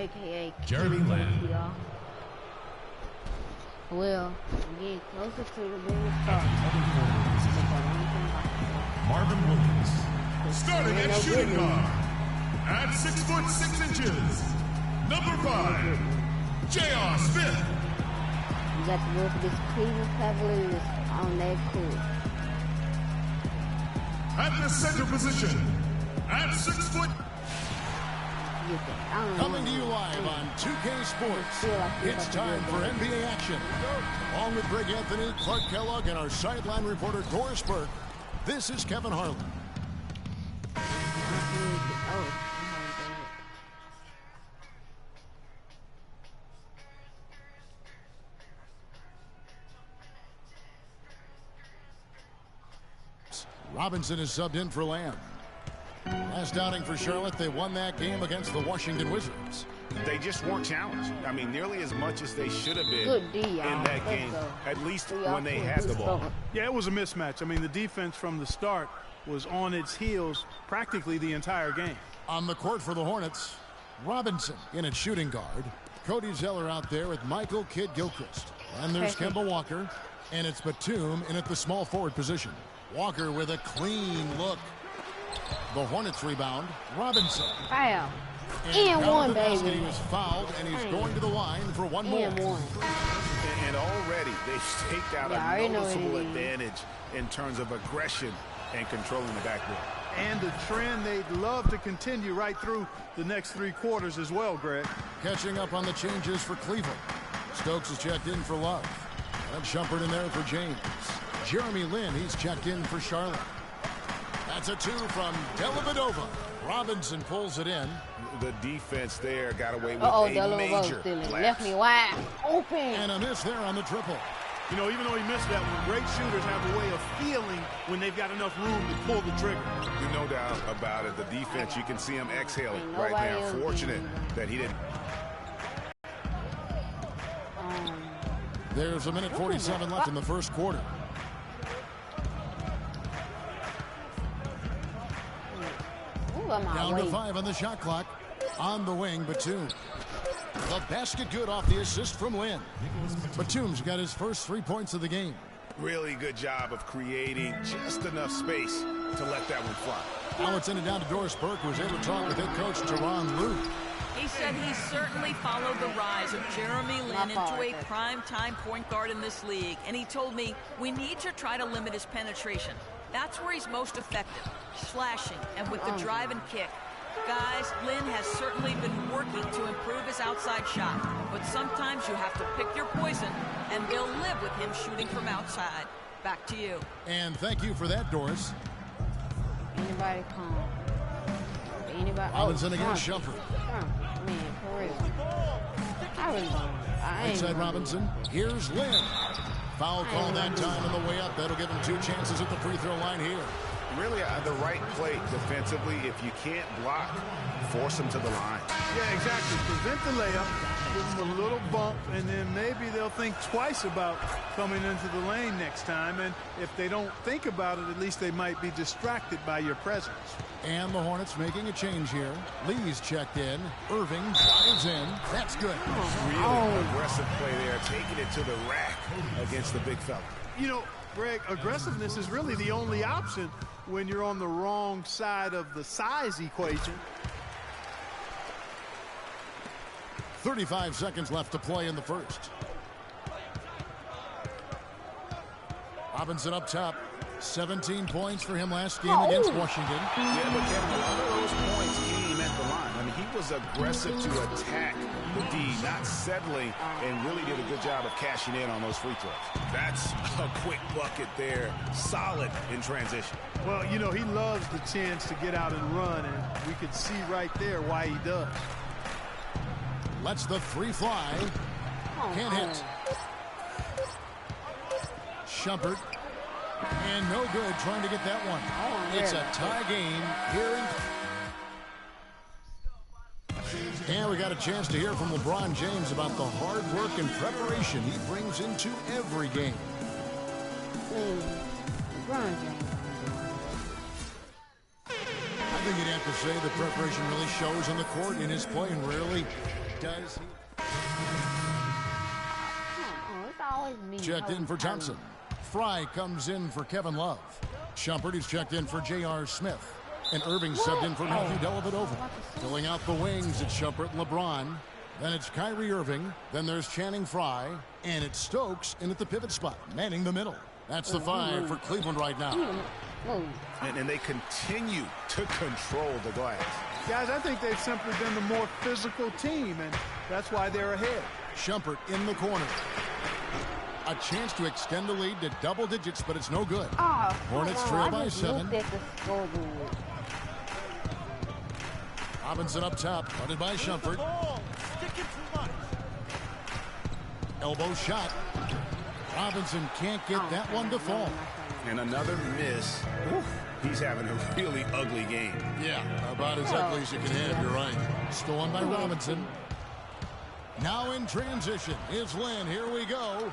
aka Jeremy Lamb. Well, I'm getting closer to the being start. Marvin Williams. Starting at shooting guard, at 6'6", number 5, J.R. Smith. You got to go for this Cleveland Cavaliers on that court. At the center position, at 6 foot. Coming to you live on 2K Sports. It's time for NBA action. Along with Greg Anthony, Clark Kellogg, and our sideline reporter Doris Burke, this is Kevin Harlan. Robinson is subbed in for Lamb. Last outing for Charlotte, they won that game against the Washington Wizards. They just weren't challenged. I mean, nearly as much as they should have been in that game, at least when they had the ball. Yeah, it was a mismatch. I mean, the defense from the start was on its heels practically the entire game. On the court for the Hornets, Robinson in at shooting guard. Cody Zeller out there with Michael Kidd-Gilchrist. And there's Kemba Walker. And it's Batum in at the small forward position. Walker with a clean look. The Hornets rebound. Robinson. Foul. And one, baby. He was fouled, and he's going to the line for one more. And already they've staked out a noticeable advantage in terms of aggression and controlling the backboard. And the trend they'd love to continue right through the next 3 quarters as well, Greg. Catching up on the changes for Cleveland. Stokes is checked in for Love. And Shumpert in there for James. Jeremy Lin, he's checked in for Charlotte. That's a 2 from Dellavedova. Robinson pulls it in. The defense there got away with a major left me wide open. And a miss there on the triple. You know, even though he missed that one, great shooters have a way of feeling when they've got enough room to pull the trigger. No doubt about it. The defense, you can see him exhaling right now. Fortunate that he didn't. There's a minute 47 left in the first quarter. Down to 5 on the shot clock. On the wing, Batum. The basket good off the assist from Lin. Batum's got his first 3 points of the game. Really good job of creating just enough space to let that one fly. Now it's in and down to Doris Burke, who's able to talk with head coach Teron Lue. He said he certainly followed the rise of Jeremy Lin into a prime-time point guard in this league. And he told me, we need to try to limit his penetration. That's where he's most effective, slashing and with the drive and kick. Guys, Lin has certainly been working to improve his outside shot, but sometimes you have to pick your poison, and they'll live with him shooting from outside. Back to you. And thank you for that, Doris. Anybody come? Anybody? Robinson against Shumpert. Man, for real. I really don't. Inside Robinson. Here's Lin. Foul call that time on the way up. That'll give him 2 chances at the free throw line here. Really the right play defensively. If you can't block, force them to the line. Yeah, exactly. Prevent the layup, give them a little bump, and then maybe they'll think twice about coming into the lane next time. And if they don't think about it, at least they might be distracted by your presence. And the Hornets making a change here. Lee's checked in. Irving drives in. That's good. Really aggressive play there, taking it to the rack against the big fella. You know, Greg, aggressiveness is really the only option when you're on the wrong side of the size equation. 35 seconds left to play in the first. Robinson up top. 17 points for him last game against Washington. Yeah, but Kevin, a lot of those points came at the line. I mean, he was aggressive to attack the D, not settling, and really did a good job of cashing in on those free throws. That's a quick bucket there. Solid in transition. Well, you know, he loves the chance to get out and run, and we could see right there why he does. Lets the 3 fly. Can't hit. Shumpert. And no good trying to get that one. It's a tie game here in. And we got a chance to hear from LeBron James about the hard work and preparation he brings into every game. LeBron James. I think you'd have to say the preparation really shows on the court in his play, and rarely does he. It's always me. Checked in for Thompson. Fry comes in for Kevin Love. Shumpert is checked in for J.R. Smith. And Irving subbed in for Matthew Dellavedova. Filling out the wings, it's Shumpert and LeBron. Then it's Kyrie Irving. Then there's Channing Frye. And it's Stokes in at the pivot spot, manning the middle. That's the 5 for Cleveland right now. And they continue to control the glass. Guys, I think they've simply been the more physical team, and that's why they're ahead. Shumpert in the corner. A chance to extend the lead to double digits, but it's no good. Hornets trail by 7. Robinson up top, guarded by Shumpert. Elbow shot. Robinson can't get that one to fall. And another miss. Oof. He's having a really ugly game. Yeah, about as ugly as you can have, you're right. Stolen by Robinson. Now in transition is Lynn. Here we go.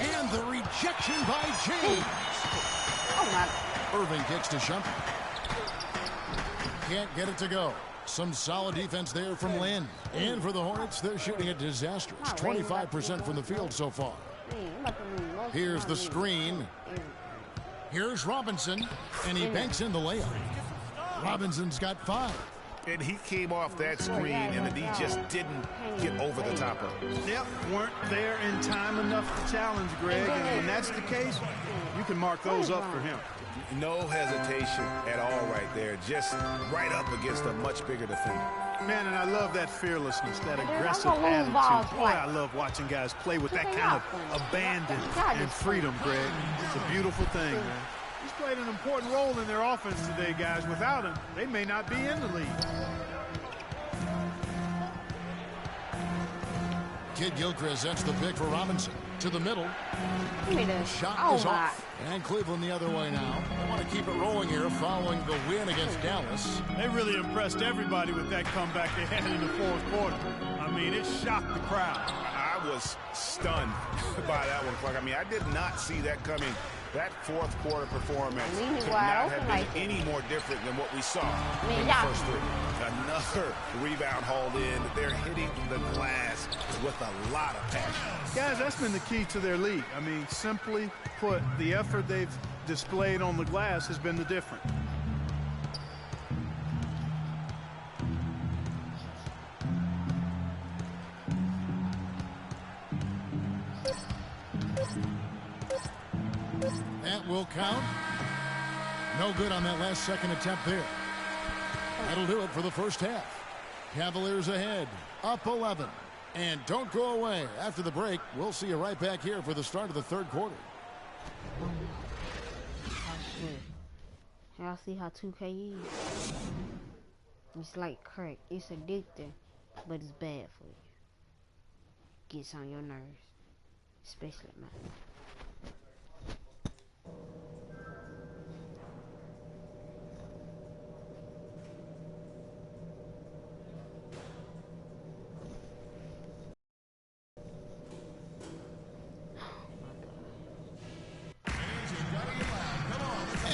And the rejection by James. Irving kicks to Shumpert. Can't get it to go. Some solid defense there from Lynn. And for the Hornets, they're shooting a disastrous 25% from the field so far. Here's the screen. Here's Robinson, and he banks in the layup. Robinson's got 5. And he came off that screen, and he just didn't get over the top of it. Yep, weren't there in time enough to challenge, Greg. And when that's the case, you can mark those up for him. No hesitation at all right there. Just right up against a much bigger defender. Man, and I love that fearlessness, that aggressive attitude. Boy, I love watching guys play with that kind of abandon and freedom, Greg. It's a beautiful thing, man. He's played an important role in their offense today, guys. Without him, they may not be in the lead. Kid Gilchrist sets the pick for Robinson. To the middle. Shot is off. And Cleveland the other way now. They want to keep it rolling here following the win against Dallas. They really impressed everybody with that comeback they had in the fourth quarter. I mean, it shocked the crowd. I was stunned by that one, Clark. I mean, I did not see that coming. That fourth quarter performance could not have been any more different than what we saw in the first 3. Another rebound hauled in. They're hitting the glass with a lot of passion. Guys, that's been the key to their lead. I mean, simply put, the effort they've displayed on the glass has been the difference. That will count. No good on that last second attempt there. That'll do it for the first half. Cavaliers ahead, up 11. And don't go away. After the break, we'll see you right back here for the start of the third quarter. Y'all see how 2K is? It's like crack. It's addicting, but it's bad for you. Gets on your nerves, especially mine.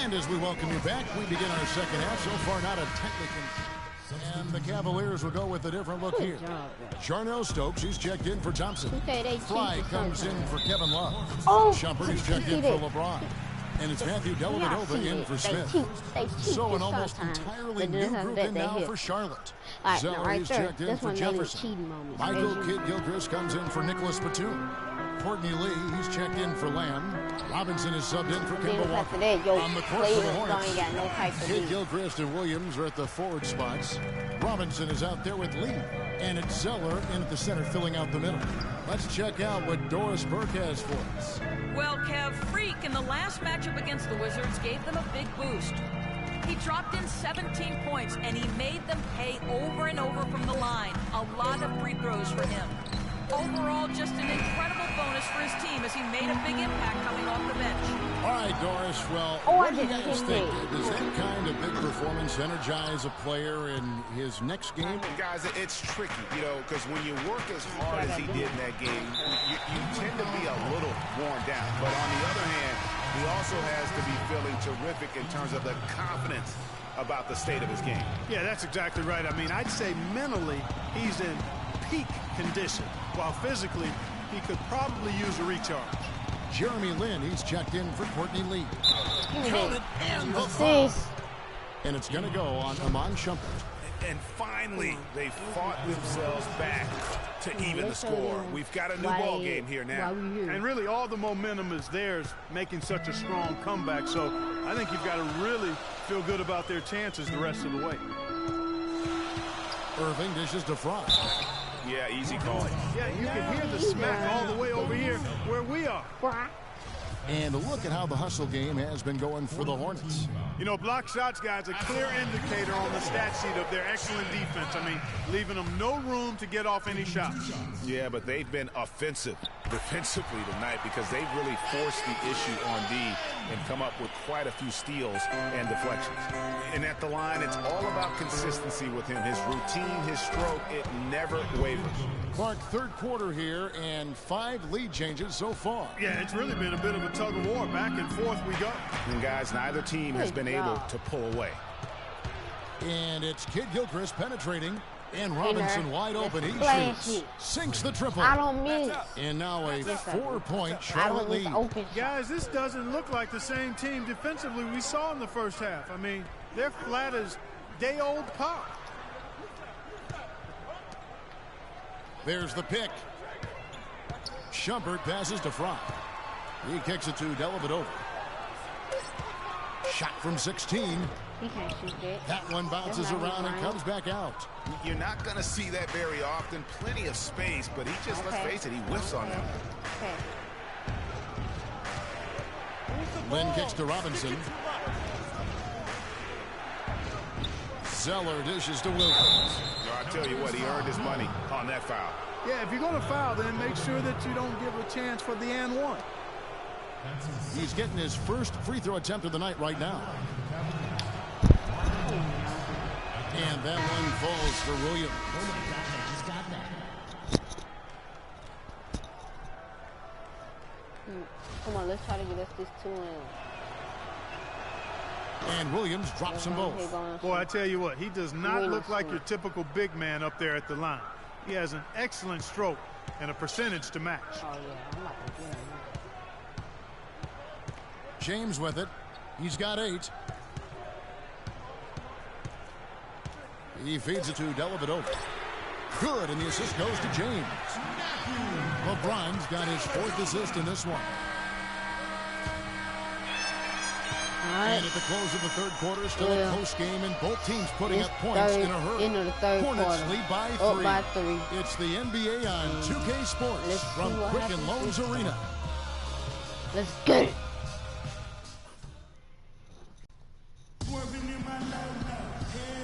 And as we welcome you back, we begin our second half. So far, not a technical. And the Cavaliers will go with a different look here. Charnel Stokes, he's checked in for Thompson. Fry comes in for Kevin Love. Shumpert is checked in for LeBron. And it's Matthew Dellavedova in for Smith. So an almost entirely new group in now for Charlotte. Zeller is checked in for Jefferson. Michael Kidd-Gilchrist comes in for Nicholas Batum. Courtney Lee, he's checked in for Lamb. Robinson is subbed in for Kemba Walker. On the court for the Hornets, Kidd-Gilchrist and Williams are at the forward spots. Robinson is out there with Lee. And it's Zeller in at the center filling out the middle. Let's check out what Doris Burke has for us. Well, Kev, Freak in the last matchup against the Wizards gave them a big boost. He dropped in 17 points, and he made them pay over and over from the line. A lot of free throws for him. Overall, just an incredible bonus for his team as he made a big impact coming off the bench. All right, Doris, well, what do you guys think? Does that kind of big performance energize a player in his next game? Guys, it's tricky, you know, because when you work as hard as he did in that game, you tend to be a little worn down. But on the other hand, he also has to be feeling terrific in terms of the confidence about the state of his game. Yeah, that's exactly right. I mean, I'd say mentally he's in peak condition, while physically he could probably use a recharge. Jeremy Lin, he's checked in for Courtney Lee. Counted and the Assist. And it's going to go on Amon Shumpert. And finally, they fought themselves back to even the score. We've got a new ball game here now. And really, all the momentum is theirs, making such a strong comeback. So I think you've got to really feel good about their chances the rest of the way. Irving dishes to Frost. Yeah, easy call. Yeah, you can hear the smack all the way over here where we are. And look at how the hustle game has been going for the Hornets. You know, block shots, guys, a clear indicator on the stat sheet of their excellent defense. I mean, leaving them no room to get off any shots. Yeah, but they've been offensive defensively tonight because they've really forced the issue on D and come up with quite a few steals and deflections. And at the line, it's all about consistency with him. His routine, his stroke, it never wavers. Clark, third quarter here, and 5 lead changes so far. Yeah, it's really been a bit of a tug of war. Back and forth we go. And guys, neither team has been able to pull away. And it's Kid Gilchrist penetrating, and Robinson wide open. He shoots, sinks the triple. I don't miss. And now a 4-point Charlotte lead. Guys, this doesn't look like the same team defensively we saw in the first half. I mean, they're flat as day-old pop. There's the pick. Shumpert passes to Fry. He kicks it to Dellavedova. Shot from 16. He can't shoot that. That one bounces around and comes back out. You're not going to see that very often. Plenty of space, but he just, let's face it, he whiffs on them. Okay. Lynn kicks to Robinson. Zeller dishes to Wilkins. I tell you what, he earned his money on that foul. Yeah, if you're going to foul, then make sure that you don't give a chance for the and one. He's getting his first free throw attempt of the night right now. And that one falls for Williams. Come on, let's try to get us this 2 in. And Williams drops them both. Boy, I tell you what, he does not look like your typical big man up there at the line. He has an excellent stroke and a percentage to match. Oh, yeah, I'm not going to get him. James with it. He's got 8. He feeds it to Dellavedova. Good, and the assist goes to James. LeBron's got his 4th assist in this one. And at the close of the third quarter, still a close game, and both teams putting up points in a hurry. Into the third Hornets quarter. lead by 3. Up by 3. It's the NBA on 2K Sports from Quicken Loans Arena. Let's get it.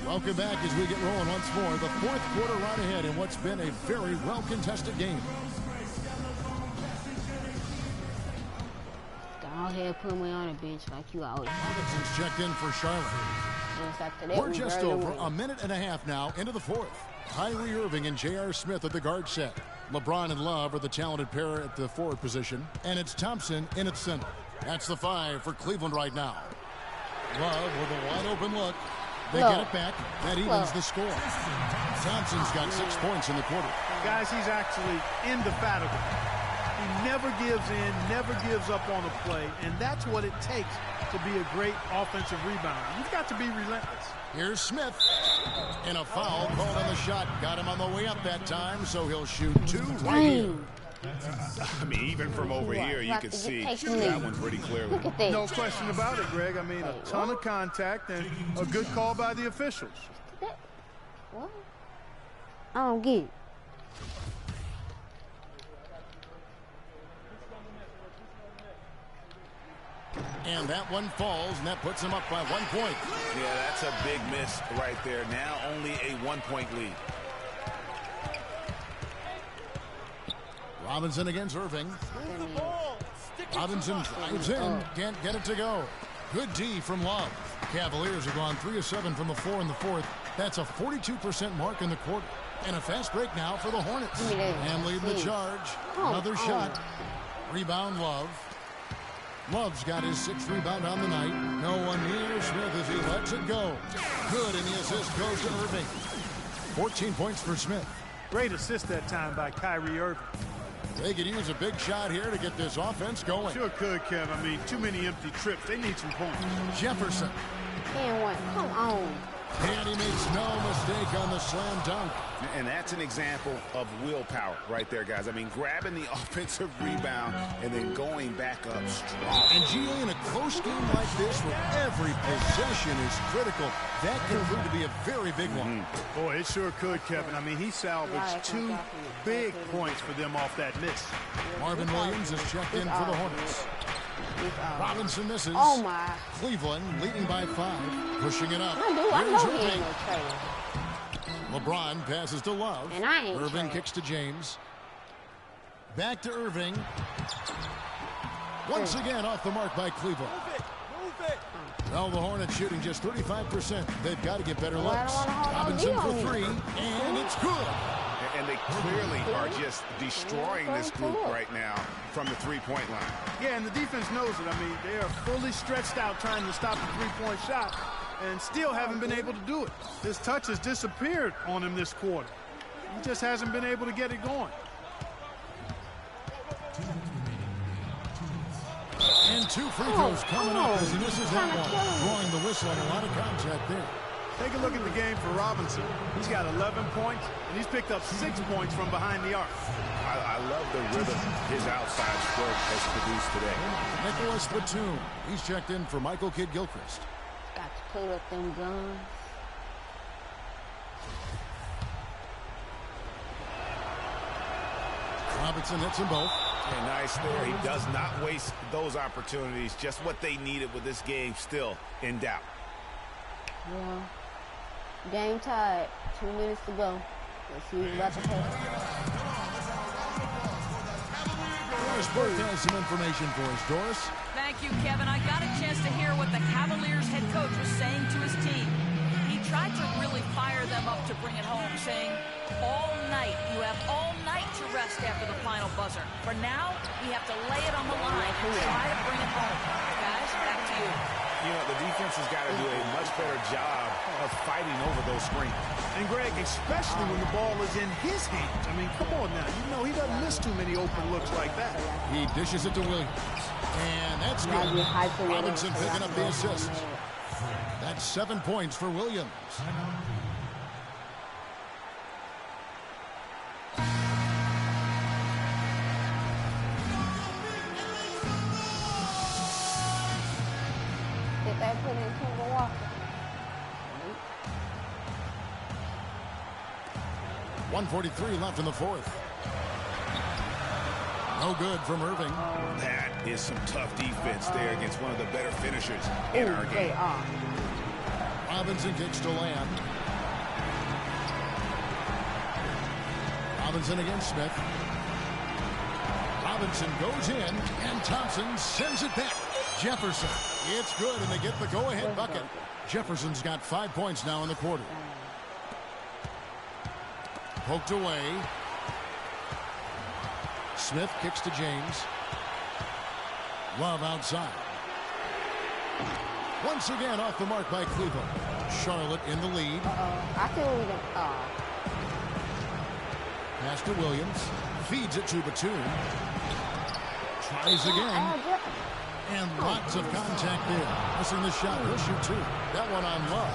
Welcome back as we get rolling once more. The 4th quarter right ahead in what's been a very well-contested game. Go ahead, put me on the bench like you always do. Robinson's checked in for Charlotte. Yes, after that, We're just over a minute and a half now into the 4th. Kyrie Irving and J.R. Smith at the guard set. LeBron and Love are the talented pair at the forward position. And it's Thompson in at center. That's the 5 for Cleveland right now. Love with a wide open look. They get it back. That evens the score. Thompson's got 6 points in the quarter. Guys, he's actually indefatigable. He never gives in, never gives up on a play, and that's what it takes to be a great offensive rebounder. You've got to be relentless. Here's Smith. And a foul called on the shot. Got him on the way up that time, so he'll shoot 2 right here. I mean, even from over here, you can see that one pretty clearly. No question about it, Greg. I mean, a ton of contact and a good call by the officials. What? I don't get it. And that one falls, and that puts him up by 1 point. Yeah, that's a big miss right there. Now only a 1-point lead. Robinson against Irving. Robinson drives in. Can't get it to go. Good D from Love. Cavaliers have gone 3 of 7 from the floor in the 4th. That's a 42% mark in the quarter. And a fast break now for the Hornets. And leading the charge. Another shot. Rebound Love. Love's got his 6th rebound on the night. No one near Smith as he lets it go. Good, and the assist goes to Irving. 14 points for Smith. Great assist that time by Kyrie Irving. They could use a big shot here to get this offense going. Sure could, Kev. I mean, too many empty trips. They need some points. Jefferson. And one. Come on. And he makes no mistake on the slam dunk. And that's an example of willpower right there, guys. I mean, grabbing the offensive rebound and then going back up strong. And GA, in a close game like this where every possession is critical, that can prove to be a very big one. Boy, it sure could, Kevin. I mean, he salvaged 2 big points for them off that miss. Marvin Williams is checked in for the Hornets. Robinson misses. Oh, my. Cleveland leading by 5. Pushing it up. I know Here's he ain't Irving. no trader. LeBron passes to Love. And I ain't Irving trash. kicks to James. Back to Irving. Once again off the mark by Cleveland. Move it. Well, the Hornets shooting just 35%. They've got to get better Well, I looks. don't wanna Robinson hold for on. 3, and it's good. And they clearly are just destroying this group right now from the three-point line. Yeah, and the defense knows it. I mean, they are fully stretched out trying to stop the three-point shot and still haven't been able to do it. His touch has disappeared on him this quarter. He just hasn't been able to get it going. And 2 free throws coming up as he misses that one. Drawing the whistle and a lot of contact there. Take a look at the game for Robinson. He's got 11 points, and he's picked up 6 points from behind the arc. I love the rhythm his outside stroke has produced today. Nicholas Batum. He's checked in for Michael Kidd-Gilchrist. Got to put up them guns. Robinson hits them both. And nice there. He does not waste those opportunities. Just what they needed with this game still in doubt. Yeah. Game tied. 2 minutes to go. Let's see who's about to play. Doris Burke has some information for us. Doris? Thank you, Kevin. I got a chance to hear what the Cavaliers head coach was saying to his team. He tried to really fire them up to bring it home, saying, all night, you have all night to rest after the final buzzer. For now, we have to lay it on the line and try to bring it home. Guys, back to you. You know, the defense has got to do a much better job of fighting over those screens. And, Greg, especially when the ball is in his hands. I mean, come on now. You know he doesn't miss too many open looks like that. He dishes it to Williams. And that's good. Robinson picking up the assist. That's 7 points for Williams. Did they put in Kemba Walker? 1:43 left in the 4th. No good from Irving. That is some tough defense there against one of the better finishers in our game. Robinson kicks to Lamb. Robinson against Smith. Robinson goes in, and Thompson sends it back. Jefferson. It's good, and they get the go-ahead bucket. Jefferson's got 5 points now in the quarter. Poked away. Smith kicks to James. Love outside. Once again off the mark by Cleveland. Charlotte in the lead. I can read it. Pass to Williams. Feeds it to Batum. Tries again. And lots of contact there. Missing the shot. He'll shoot 2. That one on Love.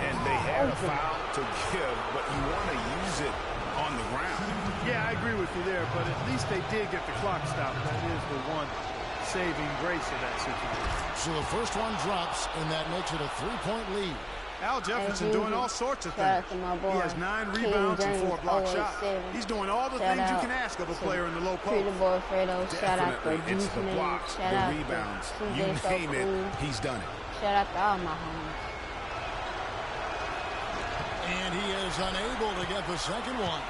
And they had a foul to give, but you want to use it on the ground. Yeah, I agree with you there, but at least they did get the clock stopped. That is the one saving grace of that situation. So the first one drops, and that makes it a 3-point lead. Al Jefferson doing all sorts of Shout things. out to my boy, He has 9 rebounds and 4 block shots. 087. He's doing all the Shout things you out can ask of a player in the low Pretty post. boy Fredo. Shout out to Definitely, it's the Juice Man. blocks, Shout the out rebounds. to You CJ name it, Cool. he's done it. Shout out to all my homies. And he is unable to get the second one.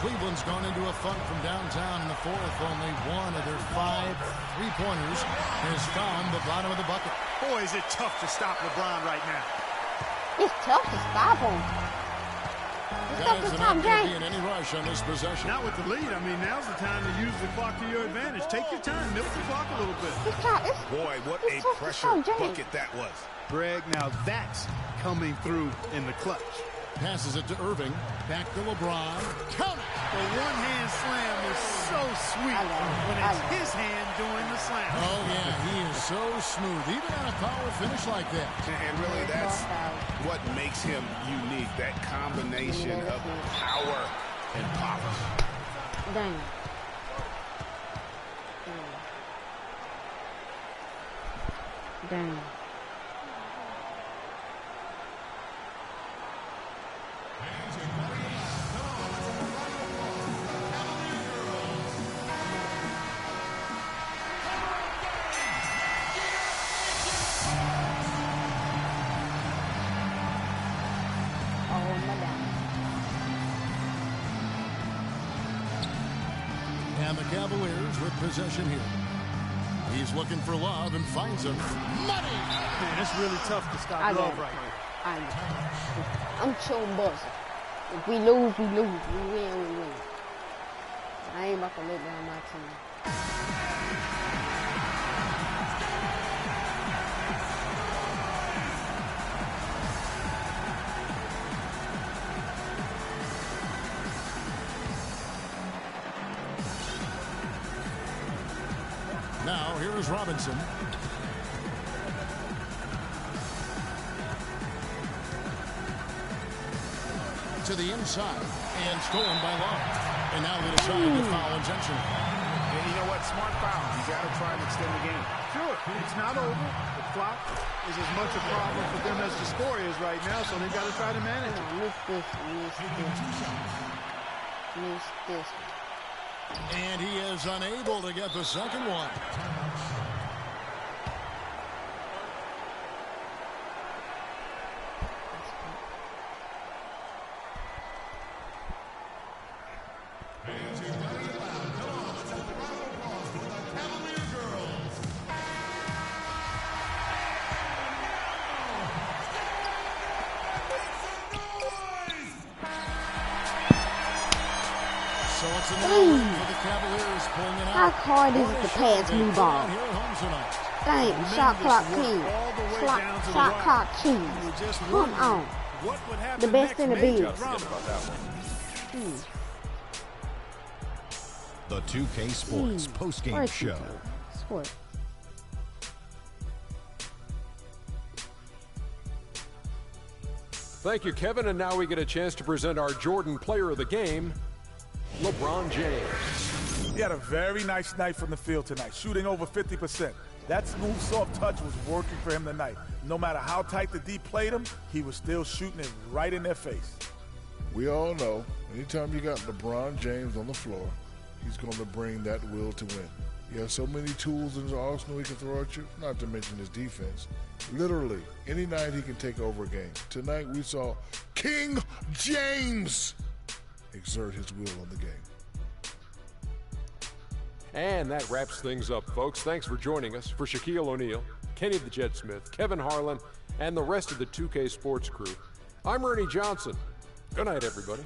Cleveland's gone into a funk from downtown in the 4th. Only one of their 5 3-pointers has found the bottom of the bucket. Boy, is it tough to stop LeBron right now. It's tough to stop him. Stop Guys the are top, not going to Jay. be in any rush on this possession. Not with the lead. I mean, now's the time to use the clock to your advantage. Take your time. Milk the clock a little bit. Boy, what a pressure bucket that was. Greg, now that's coming through in the clutch. Passes it to Irving. Back to LeBron. Count it. The one-hand slam is so sweet when it's his hand doing the slam. Oh, yeah, he is so smooth, even on a power finish like that. And really, that's what makes him unique, that combination of power and polish. Dang. Dang. And the Cavaliers with possession here. He's looking for Love and finds him. Money! Man, it's really tough to stop Love right now. I'm so buzzing. If we lose, we lose. We win, we win. I ain't about to let down my team. Now, here is Robinson. To the inside, and stolen by Love. And now they decide to foul intentionally. And you know what? Smart foul. You got to try and extend the game. Sure, it's not over. The clock is as much a problem for them as the score is right now, so they've got to try to manage it. Miss this. And he is unable to get the second one. So it's another win for the Cavaliers, pulling it How out. hard is it to pass me ball? Here at home tonight. Dang, shot clock king. Shot clock king. Come on. What would happen The best next in the major biz. drama? The 2K Sports postgame show. Sport. Thank you, Kevin. And now we get a chance to present our Jordan Player of the Game, LeBron James. He had a very nice night from the field tonight, shooting over 50%. That smooth, soft touch was working for him tonight. No matter how tight the D played him, he was still shooting it right in their face. We all know, anytime you got LeBron James on the floor, he's going to bring that will to win. He has so many tools in his arsenal he can throw at you, not to mention his defense. Literally, any night he can take over a game. Tonight we saw King James exert his will on the game. And that wraps things up, folks. Thanks for joining us. For Shaquille O'Neal, Kenny the Jet Smith, Kevin Harlan, and the rest of the 2K Sports crew, I'm Ernie Johnson. Good night, everybody.